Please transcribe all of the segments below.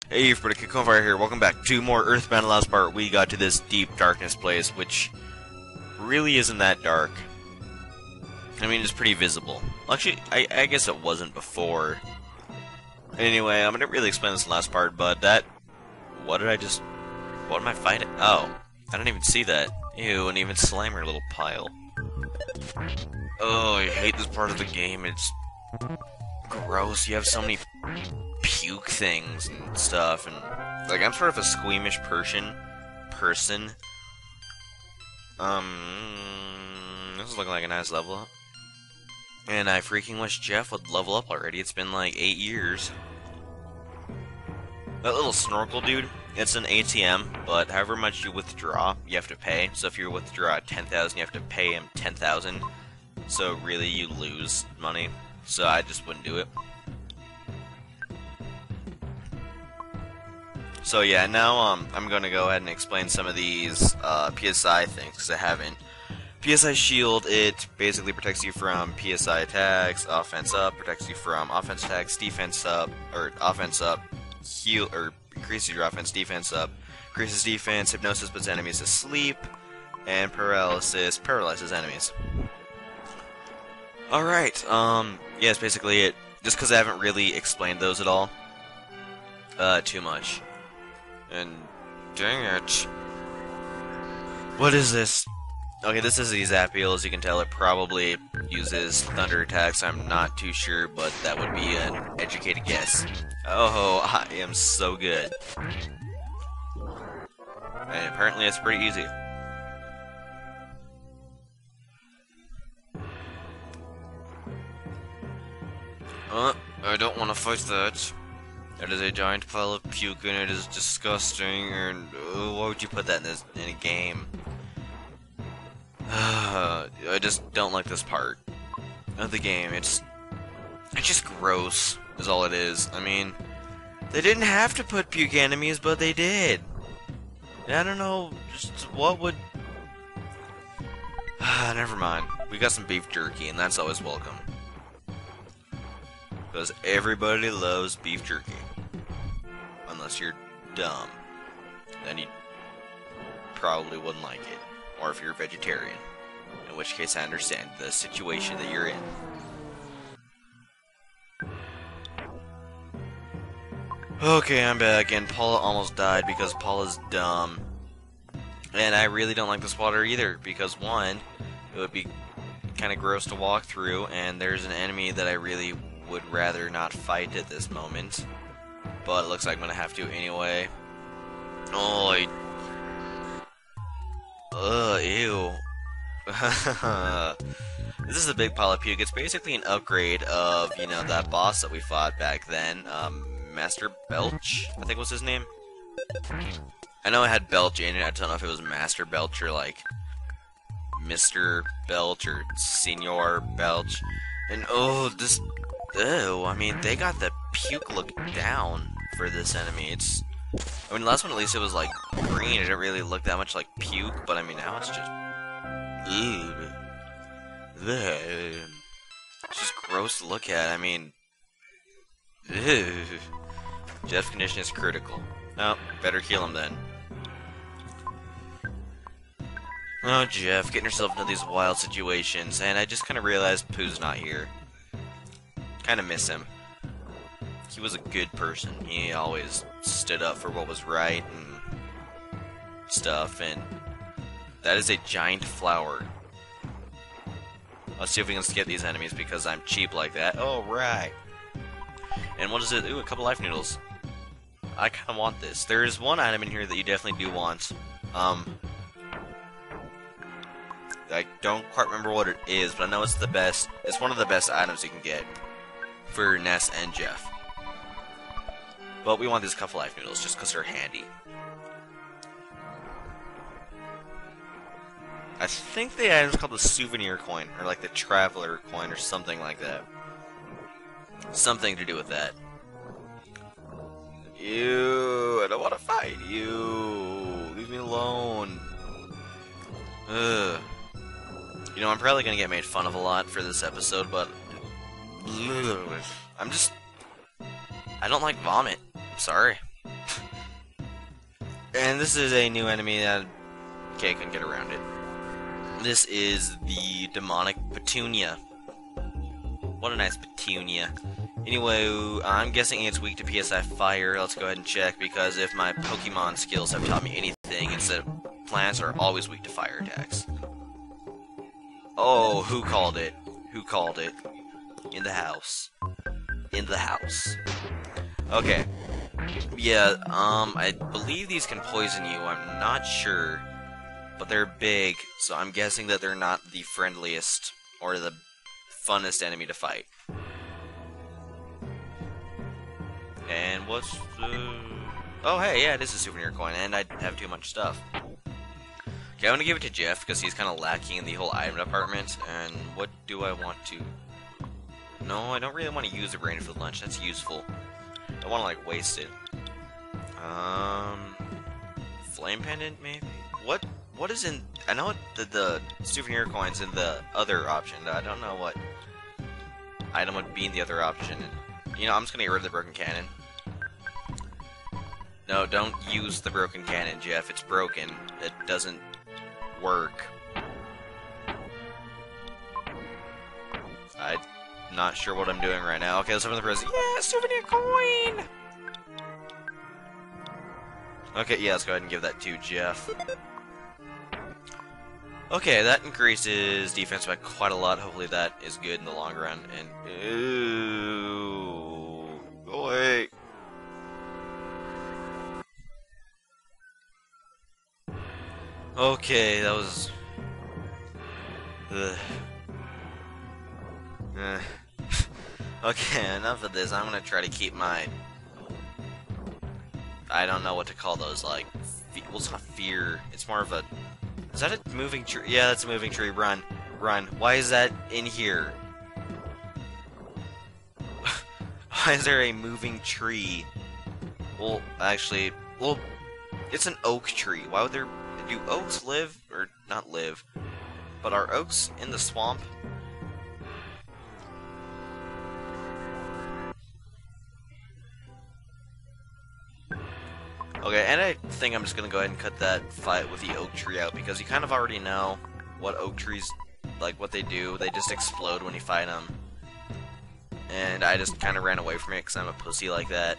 Hey everybody, Kick on Fire here. Welcome back to more EarthBound. Last part, we got to this deep darkness place, which really isn't that dark. I mean, it's pretty visible. Actually, I guess it wasn't before. Anyway, I didn't really explain this last part, but that... What am I fighting? Oh, I didn't even see that. Ew, and even Slimer, little pile. Oh, I hate this part of the game. It's gross. You have so many puke things and stuff, and like I'm sort of a squeamish person. This is looking like a nice level up, and I freaking wish Jeff would level up already. It's been like 8 years. That little snorkel dude, it's an ATM, but however much you withdraw, you have to pay. So if you withdraw at 10,000, you have to pay him 10,000. So really, you lose money. So I just wouldn't do it. So yeah, now I'm going to go ahead and explain some of these PSI things, because I haven't. PSI Shield, it basically protects you from PSI attacks. Offense Up protects you from offense attacks. Defense Up, or Offense Up, heal, or increases your offense. Defense Up increases defense. Hypnosis puts enemies to sleep. And Paralysis paralyzes enemies. Alright, yeah, it's basically it. Just because I haven't really explained those at all. Too much. And dang it. What is this? Okay, this is the Zappiel. As you can tell, it probably uses thunder attacks. I'm not too sure, but that would be an educated guess. Oh, I am so good. And apparently it's pretty easy. I don't want to fight that. That is a giant pile of puke, and it is disgusting. And why would you put that in a game? I just don't like this part of the game. It's just gross, is all it is. I mean, they didn't have to put puke enemies, but they did. And I don't know, just what would... Never mind. We got some beef jerky, and that's always welcome. Because everybody loves beef jerky. Unless you're dumb. Then you probably wouldn't like it. Or if you're a vegetarian. In which case I understand the situation that you're in. Okay, I'm back, and Paula almost died because Paula's dumb. And I really don't like this water either, because one, it would be kind of gross to walk through, and there's an enemy that I really would rather not fight at this moment. But it looks like I'm gonna have to anyway. Oh, ew. This is a big pile of puke. It's basically an upgrade of, you know, that boss that we fought back then. Master Belch, I think was his name. I know it had Belch in it. I don't know if it was Master Belch or like Mr. Belch or Senior Belch. And oh, this, ew, I mean, they got the puke look down for this enemy. It's, I mean, last one at least it was like green. It didn't really look that much like puke, but I mean, now it's just, ew. It's just gross to look at. I mean, ew. Jeff's condition is critical. No, better heal him then. Oh, Jeff, getting yourself into these wild situations, and I just kind of realized Pooh's not here. Kind of miss him. He was a good person. He always stood up for what was right and stuff, and that is a giant flower. Let's see if we can get these enemies because I'm cheap like that. Oh, right. And what is it? Ooh, a couple life noodles. I kind of want this. There is one item in here that you definitely do want. I don't quite remember what it is, but I know it's the best. It's one of the best items you can get for Ness and Jeff. But we want these couple life noodles just because they're handy. I think the item's called the souvenir coin, or like the traveler coin, or something like that. Something to do with that. Ew, I don't want to fight you. Leave me alone. Ugh. You know, I'm probably going to get made fun of a lot for this episode, but I'm just... I don't like vomit. I'm sorry. And this is a new enemy that... Okay, I couldn't get around it. This is the demonic Petunia. What a nice Petunia. Anyway, I'm guessing it's weak to PSI Fire. Let's go ahead and check, because if my Pokemon skills have taught me anything, it's that plants are always weak to fire attacks. Oh, who called it? Who called it? In the house. In the house. Okay. Yeah, I believe these can poison you. I'm not sure. But they're big, so I'm guessing that they're not the friendliest or the funnest enemy to fight. And what's the... Oh, hey, yeah, it is a souvenir coin, and I have too much stuff. Okay, I'm gonna give it to Jeff, because he's kind of lacking in the whole item department, and what do I want to... No, I don't really want to use the brain food lunch, that's useful. I don't want to, like, waste it. Flame pendant, maybe? What is in... I know the souvenir coin's in the other option, I don't know what item would be in the other option. You know, I'm just gonna get rid of the broken cannon. No, don't use the broken cannon, Jeff. It's broken. It doesn't work. I'm not sure what I'm doing right now. Okay, let's open the present. Yeah, souvenir coin! Okay, yeah, let's go ahead and give that to Jeff. Okay, that increases defense by quite a lot. Hopefully that is good in the long run. And ew, go away. Okay, that was... Okay, enough of this. I'm gonna try to keep my... I don't know what to call those, like... Well, it's not fear. It's more of a... Is that a moving tree? Yeah, that's a moving tree. Run. Run. Why is that in here? Why is there a moving tree? Well, actually... Well, it's an oak tree. Why would there... Do oaks live? Or, not live. But are oaks in the swamp? Okay, and I think I'm just gonna go ahead and cut that fight with the oak tree out, because you kind of already know what oak trees, like, what they do. They just explode when you fight them. And I just kind of ran away from it, because I'm a pussy like that.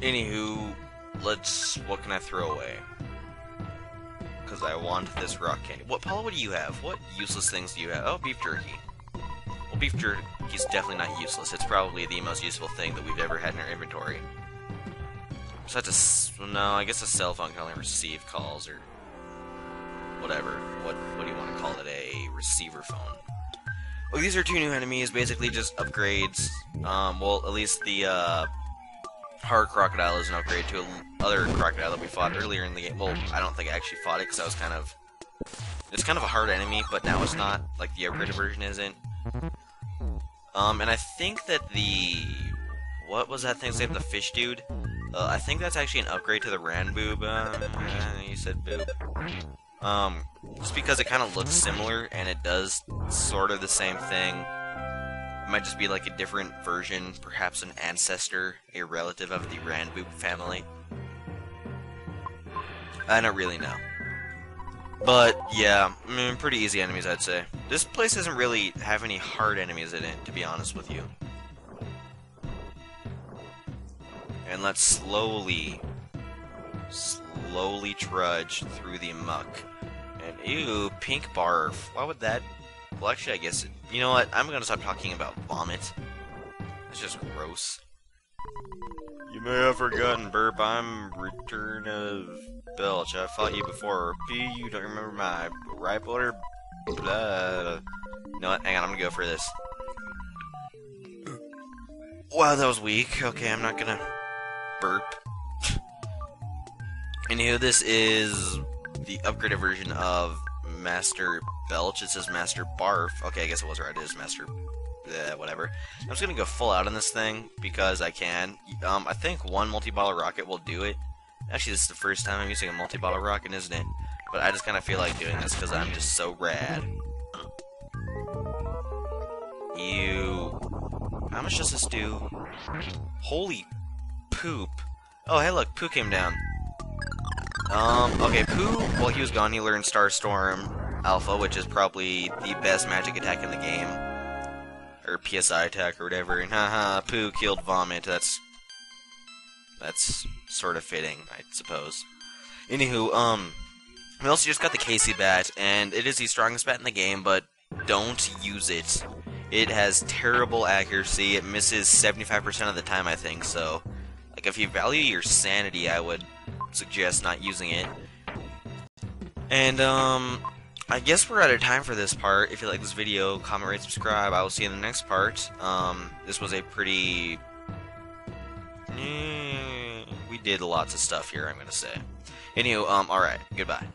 Anywho, what can I throw away? Because I want this rock candy. Paul, what do you have? What useless things do you have? Oh, beef jerky. Well, beef jerky's definitely not useless. It's probably the most useful thing that we've ever had in our inventory. So that's no, I guess a cell phone can only receive calls or whatever. What do you want to call it? A receiver phone. Well, these are two new enemies, basically just upgrades. Well, at least the hard crocodile is an upgrade to another crocodile that we fought earlier in the game. Well, I don't think I actually fought it because I was kind of... It's kind of a hard enemy, but now it's not. Like, the upgraded version isn't. And I think that the... What was that thing? The fish dude? I think that's actually an upgrade to the Ranboob. You said boob. Just because it kind of looks similar, and it does sort of the same thing. It might just be like a different version, perhaps an ancestor, a relative of the Ranboob family. I don't really know. But, yeah, pretty easy enemies, I'd say. This place doesn't really have any hard enemies in it, to be honest with you. And let's slowly trudge through the muck. And, ew, pink barf. Why would that... Well, actually, I guess... You know what? I'm gonna stop talking about vomit. It's just gross. You may have forgotten, Burp. I'm Return of Belch. I fought you before. B, you don't remember my right order? Blah. You know what? Hang on, I'm gonna go for this. Wow, that was weak. Okay, I'm not gonna burp. Anywho, this is the upgraded version of Master Belch. It says Master Barf. Okay, I guess it was right. It is Master... whatever. I'm just gonna go full out on this thing, because I can. I think one multi-bottle rocket will do it. Actually, this is the first time I'm using a multi-bottle rocket, isn't it? But I just kind of feel like doing this, because I'm just so rad. Ew. How much does this do? Holy poop. Oh, hey, look, Pooh came down. Okay, Pooh, while he was gone, he learned Starstorm Alpha, which is probably the best magic attack in the game. Or PSI attack, or whatever. And haha, Pooh killed Vomit. That's sort of fitting, I suppose. Anywho, we also just got the Casey bat, and it is the strongest bat in the game, but don't use it. It has terrible accuracy. It misses 75% of the time, I think, so like if you value your sanity, I would suggest not using it. And I guess we're out of time for this part. If you like this video, comment, rate, subscribe. I will see you in the next part. This was a pretty we did lots of stuff here, I'm gonna say. Anywho, alright, goodbye.